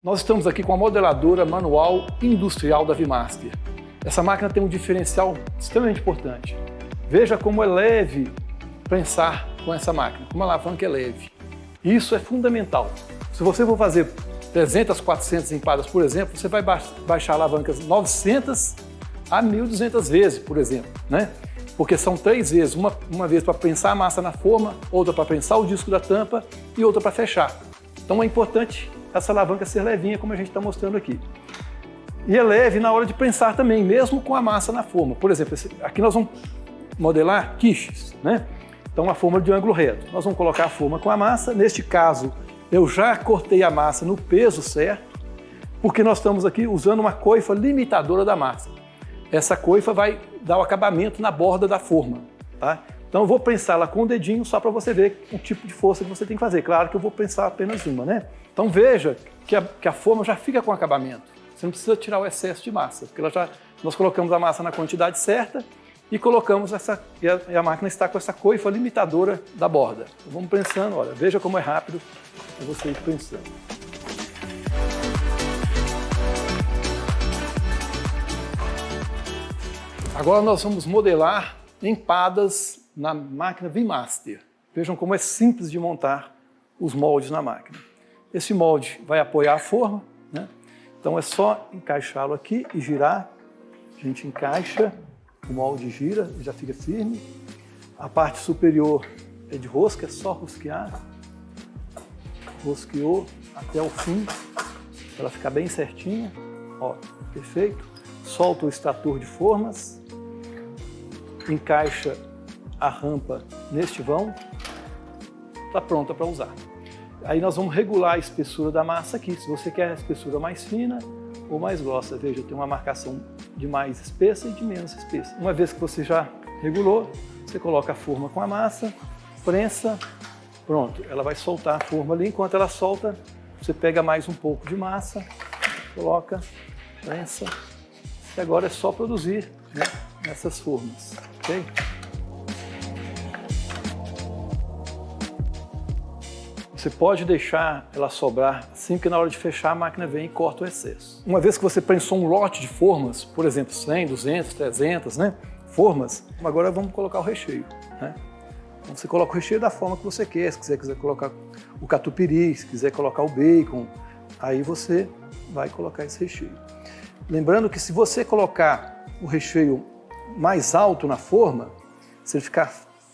Nós estamos aqui com a modeladora manual industrial da Vimaster. Essa máquina tem um diferencial extremamente importante. Veja como é leve prensar com essa máquina, como a alavanca é leve. Isso é fundamental. Se você for fazer 300, 400 empadas, por exemplo, você vai baixar alavancas 900 a 1.200 vezes, por exemplo, né? Porque são 3 vezes, uma vez para prensar a massa na forma, outra para prensar o disco da tampa e outra para fechar. Então é importante essa alavanca ser levinha, como a gente está mostrando aqui. E é leve na hora de prensar também, mesmo com a massa na forma. Por exemplo, aqui nós vamos modelar quiches, né? Então a forma de ângulo reto. Nós vamos colocar a forma com a massa. Neste caso, eu já cortei a massa no peso certo, porque nós estamos aqui usando uma coifa limitadora da massa. Essa coifa vai dar o acabamento na borda da forma, tá? Então eu vou prensá-la com o dedinho só para você ver o tipo de força que você tem que fazer. Claro que eu vou prensar apenas uma, né? Então veja que a forma já fica com acabamento. Você não precisa tirar o excesso de massa, porque nós colocamos a massa na quantidade certa e colocamos e a máquina está com essa coifa limitadora da borda. Então, vamos prensando, olha, veja como é rápido para você ir prensando. Agora nós vamos modelar empadas na máquina Vimaster. Vejam como é simples de montar os moldes na máquina. Esse molde vai apoiar a forma, né? Então é só encaixá-lo aqui e girar. A gente encaixa, o molde gira e já fica firme. A parte superior é de rosca, é só rosquear. Rosqueou até o fim, para ela ficar bem certinha. Ó, perfeito. Solta o extrator de formas. Encaixa a rampa neste vão, está pronta para usar. Aí nós vamos regular a espessura da massa aqui, se você quer a espessura mais fina ou mais grossa. Veja, tem uma marcação de mais espessa e de menos espessa. Uma vez que você já regulou, você coloca a forma com a massa, prensa, pronto. Ela vai soltar a forma ali, enquanto ela solta, você pega mais um pouco de massa, coloca, prensa, e agora é só produzir, né, nessas formas. Okay? Você pode deixar ela sobrar assim que na hora de fechar a máquina vem e corta o excesso. Uma vez que você prensou um lote de formas, por exemplo 100, 200, 300, né, formas, agora vamos colocar o recheio, né? Então você coloca o recheio da forma que você quer, se quiser colocar o catupiry, se quiser colocar o bacon, aí você vai colocar esse recheio. Lembrando que se você colocar o recheio mais alto na forma, se ele ficar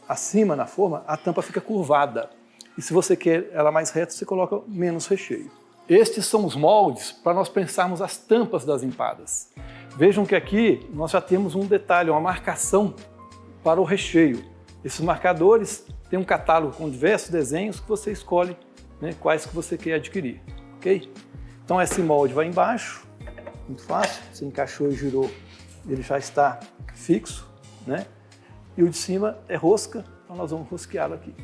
acima na forma, a tampa fica curvada. E se você quer ela mais reta, você coloca menos recheio. Estes são os moldes para nós pensarmos as tampas das empadas. Vejam que aqui nós já temos um detalhe, uma marcação para o recheio. Esses marcadores têm um catálogo com diversos desenhos que você escolhe, né, quais que você quer adquirir. Ok? Então esse molde vai embaixo, muito fácil, você encaixou e girou, ele já está fixo, né? E o de cima é rosca, então nós vamos rosqueá-lo aqui.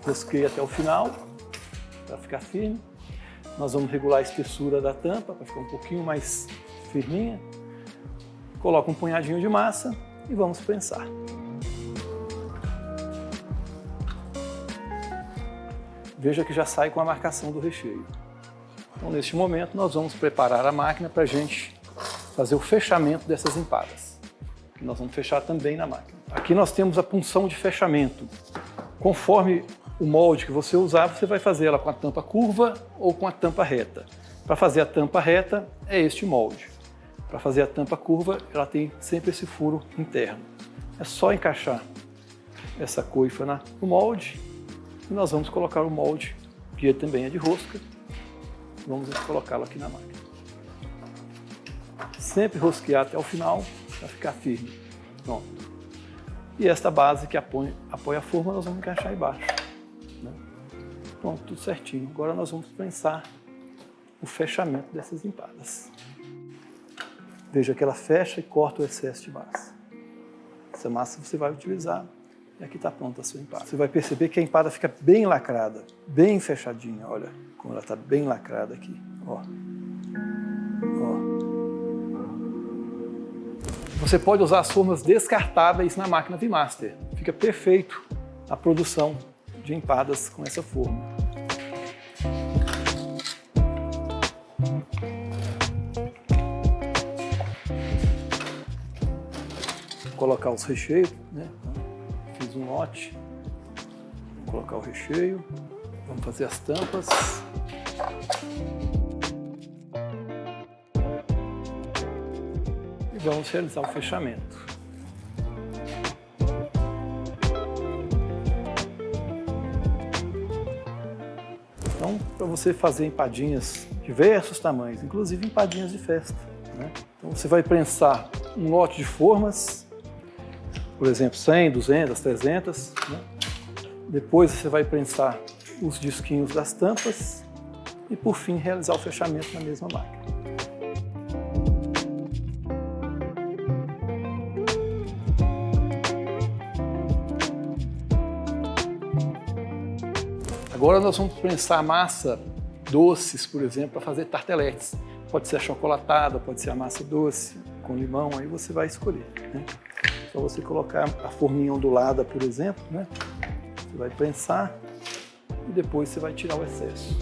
Rosqueia até o final, para ficar firme. Nós vamos regular a espessura da tampa, para ficar um pouquinho mais firminha. Coloca um punhadinho de massa e vamos prensar. Veja que já sai com a marcação do recheio. Então, neste momento, nós vamos preparar a máquina para a gente fazer o fechamento dessas empadas, que nós vamos fechar também na máquina. Aqui nós temos a punção de fechamento. Conforme o molde que você usar, você vai fazer ela com a tampa curva ou com a tampa reta. Para fazer a tampa reta, é este molde. Para fazer a tampa curva, ela tem sempre esse furo interno. É só encaixar essa coifa no molde e nós vamos colocar o molde, que também é de rosca. Vamos colocá-lo aqui na máquina. Sempre rosquear até o final para ficar firme. Pronto. E esta base que apoia a forma, nós vamos encaixar embaixo. Né? Pronto, tudo certinho. Agora nós vamos prensar o fechamento dessas empadas. Veja que ela fecha e corta o excesso de massa. Essa massa você vai utilizar e aqui está pronta a sua empada. Você vai perceber que a empada fica bem lacrada, bem fechadinha. Olha como ela está bem lacrada aqui. Ó. Você pode usar as formas descartáveis na máquina Vimaster. Fica perfeito a produção de empadas com essa forma. colocar os recheios, né? Então, fiz um lote, vou colocar o recheio, vamos fazer as tampas. E vamos realizar o fechamento. Então, para você fazer empadinhas de diversos tamanhos, inclusive empadinhas de festa, né? Então, você vai prensar um lote de formas, por exemplo, 100, 200, 300. Né? Depois você vai prensar os disquinhos das tampas e, por fim, realizar o fechamento na mesma máquina. Agora nós vamos prensar massa doces, por exemplo, para fazer tarteletes. Pode ser achocolatada, pode ser a massa doce, com limão, aí você vai escolher. Né? Só você colocar a forminha ondulada, por exemplo, né? Você vai prensar e depois você vai tirar o excesso.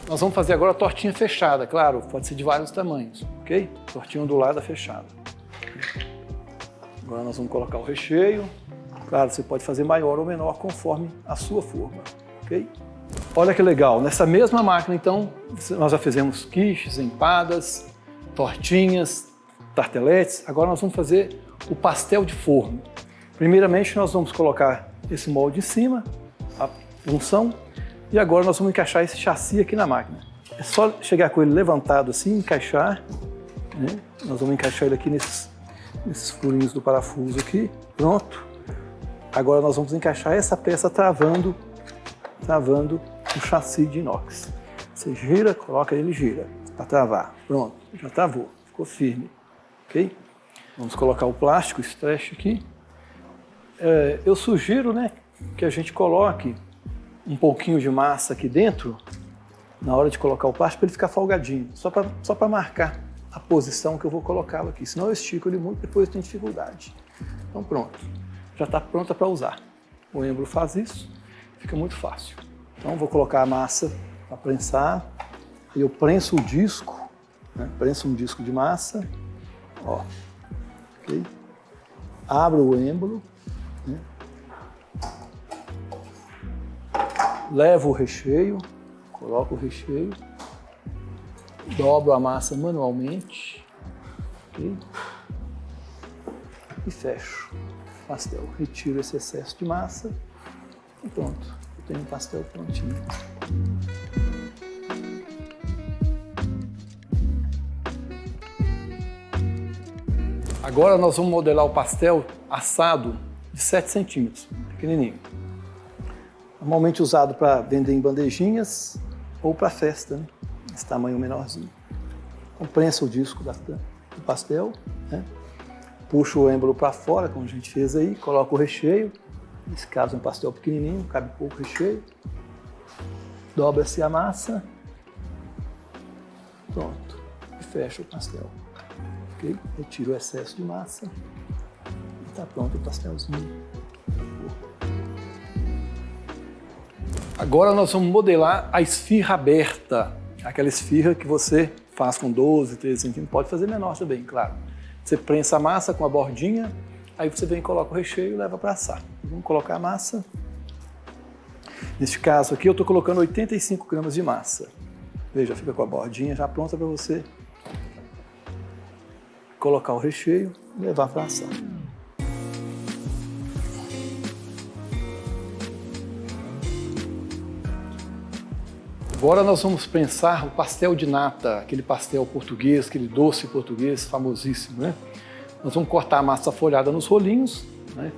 Nós vamos fazer agora a tortinha fechada, claro, pode ser de vários tamanhos, ok? Tortinha ondulada fechada. Agora nós vamos colocar o recheio. Claro, você pode fazer maior ou menor conforme a sua forma, ok? Olha que legal, nessa mesma máquina, então, nós já fizemos quiches, empadas, tortinhas, tarteletes. Agora nós vamos fazer o pastel de forno. Primeiramente, nós vamos colocar esse molde em cima, a unção. E agora nós vamos encaixar esse chassi aqui na máquina. É só chegar com ele levantado assim, encaixar. Né? Nós vamos encaixar ele aqui nesses furinhos do parafuso aqui. Pronto. Agora nós vamos encaixar essa peça travando o chassi de inox. Você gira, coloca ele e gira para travar. Pronto, já travou, ficou firme. Ok? Vamos colocar o plástico, o stretch aqui. Eu sugiro, né, que a gente coloque um pouquinho de massa aqui dentro, na hora de colocar o plástico, para ele ficar folgadinho, só para marcar a posição que eu vou colocá-lo aqui. Senão eu estico ele muito, depois eu tenho dificuldade. Então pronto, já está pronta para usar. O êmbolo faz isso, fica muito fácil. Então vou colocar a massa para prensar, e eu prenso o disco, né? Prenso um disco de massa, ó, ok? Abro o êmbolo, né? Levo o recheio, coloco o recheio, dobro a massa manualmente, okay? E fecho o pastel. Retiro esse excesso de massa e pronto, eu tenho um pastel prontinho. Agora nós vamos modelar o pastel assado de 7 centímetros, pequenininho. Normalmente usado para vender em bandejinhas ou para festa, né? Esse tamanho menorzinho. Então prensa o disco do pastel, né? Puxa o êmbolo para fora, como a gente fez aí, coloca o recheio. Nesse caso é um pastel pequenininho, cabe pouco recheio. Dobra-se a massa. Pronto. E fecha o pastel. Okay? Retira o excesso de massa. E está pronto o pastelzinho. Agora nós vamos modelar a esfirra aberta, aquela esfirra que você faz com 12, 13 centímetros, pode fazer menor também, claro. Você prensa a massa com a bordinha, aí você vem e coloca o recheio e leva para assar. Vamos colocar a massa. Neste caso aqui eu estou colocando 85 gramas de massa. Veja, fica com a bordinha já pronta para você colocar o recheio e levar para assar. Agora nós vamos prensar o pastel de nata, aquele pastel português, aquele doce português famosíssimo, né? Nós vamos cortar a massa folhada nos rolinhos, né?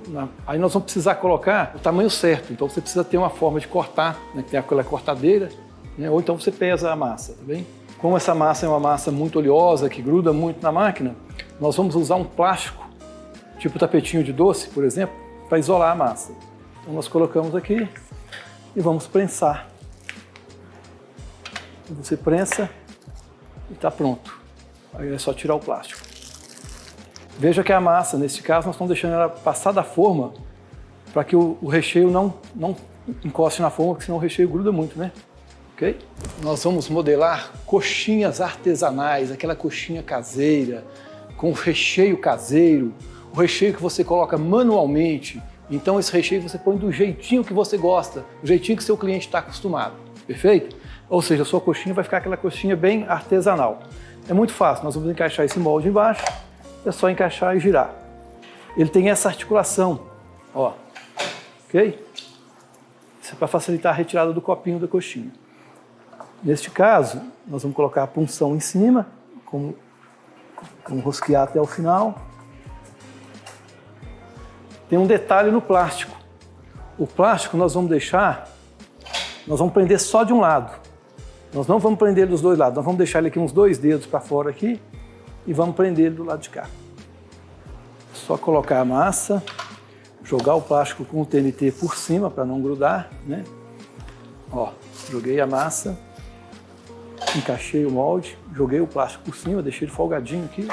Aí nós vamos precisar colocar o tamanho certo, então você precisa ter uma forma de cortar, né? Que tem aquela cortadeira, né? Ou então você pesa a massa, tá bem? Como essa massa é uma massa muito oleosa, que gruda muito na máquina, nós vamos usar um plástico, tipo tapetinho de doce, por exemplo, para isolar a massa. Então nós colocamos aqui e vamos prensar. Você prensa e está pronto. Aí é só tirar o plástico. Veja que a massa, nesse caso, nós estamos deixando ela passar da forma para que o recheio não encoste na forma, porque senão o recheio gruda muito, né? Ok? Nós vamos modelar coxinhas artesanais, aquela coxinha caseira, com recheio caseiro, o recheio que você coloca manualmente. Então esse recheio você põe do jeitinho que você gosta, do jeitinho que seu cliente está acostumado, perfeito? Ou seja, a sua coxinha vai ficar aquela coxinha bem artesanal. É muito fácil, nós vamos encaixar esse molde embaixo, é só encaixar e girar. Ele tem essa articulação, ó, ok? Isso é para facilitar a retirada do copinho da coxinha. Neste caso, nós vamos colocar a punção em cima, com rosquear até o final. Tem um detalhe no plástico. O plástico nós vamos prender só de um lado. Nós não vamos prender dos dois lados, nós vamos deixar ele aqui uns 2 dedos para fora aqui e vamos prender ele do lado de cá. Só colocar a massa, jogar o plástico com o TNT por cima para não grudar, né? Ó, joguei a massa, encaixei o molde, joguei o plástico por cima, deixei ele folgadinho aqui,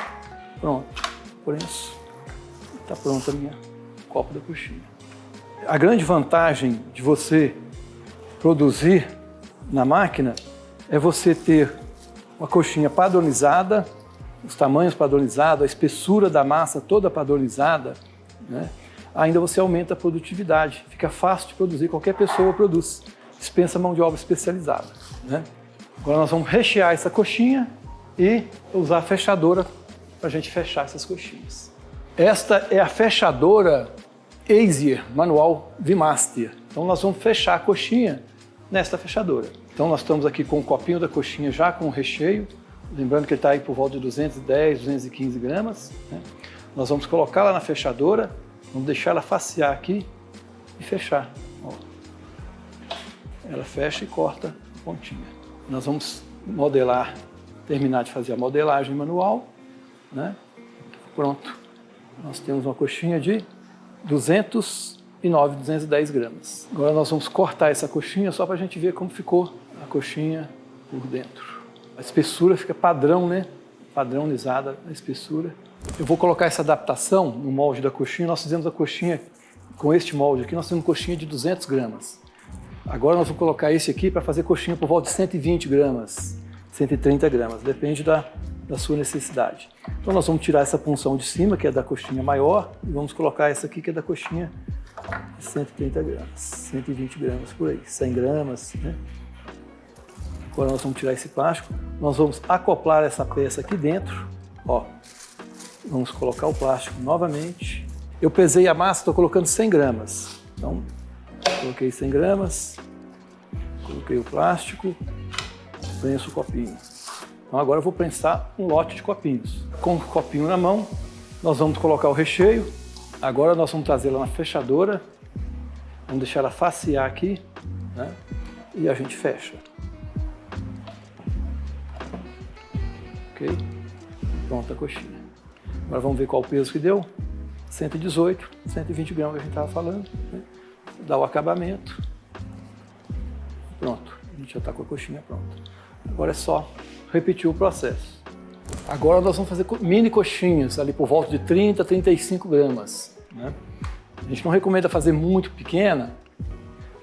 pronto, prenso, está pronto a minha copo da coxinha. A grande vantagem de você produzir na máquina é você ter uma coxinha padronizada, os tamanhos padronizados, a espessura da massa toda padronizada, né? Ainda você aumenta a produtividade, fica fácil de produzir, qualquer pessoa produz, dispensa mão de obra especializada, né? Agora nós vamos rechear essa coxinha e usar a fechadora para a gente fechar essas coxinhas. Esta é a fechadora Easier Manual VMaster. Então nós vamos fechar a coxinha nesta fechadora. Então nós estamos aqui com o copinho da coxinha já com o recheio, lembrando que ele está aí por volta de 210, 215 gramas, né? Nós vamos colocar lá na fechadora, vamos deixar ela facear aqui e fechar. Ó. Ela fecha e corta a pontinha. Nós vamos modelar, terminar de fazer a modelagem manual, né? Pronto. Nós temos uma coxinha de 209, 210 gramas. Agora nós vamos cortar essa coxinha só para a gente ver como ficou a coxinha por dentro. A espessura fica padrão, né? Padronizada a espessura. Eu vou colocar essa adaptação no molde da coxinha. Nós fizemos a coxinha com este molde aqui, nós temos coxinha de 200 gramas. Agora nós vamos colocar esse aqui para fazer coxinha por volta de 120 gramas, 130 gramas, depende da sua necessidade. Então nós vamos tirar essa punção de cima, que é da coxinha maior, e vamos colocar essa aqui, que é da coxinha de 130 gramas, 120 gramas por aí, 100 gramas, né? Agora nós vamos tirar esse plástico, nós vamos acoplar essa peça aqui dentro, ó. Vamos colocar o plástico novamente. Eu pesei a massa, estou colocando 100 gramas. Então, coloquei 100 gramas, coloquei o plástico, prenso o copinho. Então agora eu vou prensar um lote de copinhos. Com o copinho na mão, nós vamos colocar o recheio. Agora nós vamos trazer ela na fechadora, vamos deixar ela facear aqui, né? E a gente fecha. Ok? Pronta a coxinha. Agora vamos ver qual o peso que deu. 118, 120 gramas que a gente estava falando, né? Dá o acabamento. Pronto, a gente já está com a coxinha pronta. Agora é só repetir o processo. Agora nós vamos fazer mini coxinhas, ali por volta de 30, 35 gramas, né? A gente não recomenda fazer muito pequena,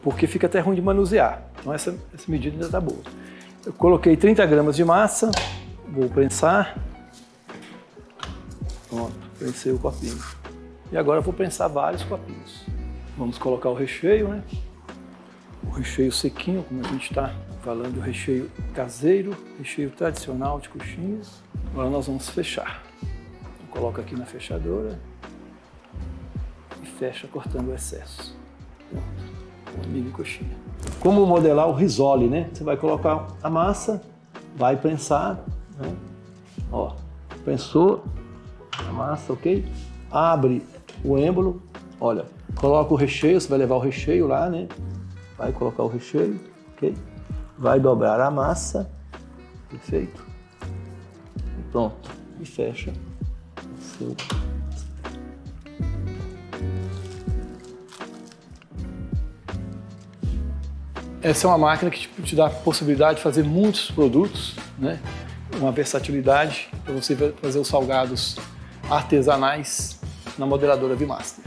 porque fica até ruim de manusear. Então essa medida ainda está boa. Eu coloquei 30 gramas de massa, vou prensar. Pronto, prensei o copinho. E agora eu vou prensar vários copinhos. Vamos colocar o recheio, né? O recheio sequinho, como a gente está falando, o recheio caseiro, recheio tradicional de coxinhas. Agora nós vamos fechar. Coloca aqui na fechadora e fecha cortando o excesso. Pronto, uma mini coxinha. Como modelar o risole, né? Você vai colocar a massa, vai prensar, né? Ó, prensou a massa, ok? Abre o êmbolo, olha, coloca o recheio, você vai levar o recheio lá, né? Vai colocar o recheio, ok? Vai dobrar a massa, perfeito? E pronto, e fecha o seu. Essa é uma máquina que te dá a possibilidade de fazer muitos produtos, né? Uma versatilidade para você fazer os salgados artesanais na modeladora VMaster.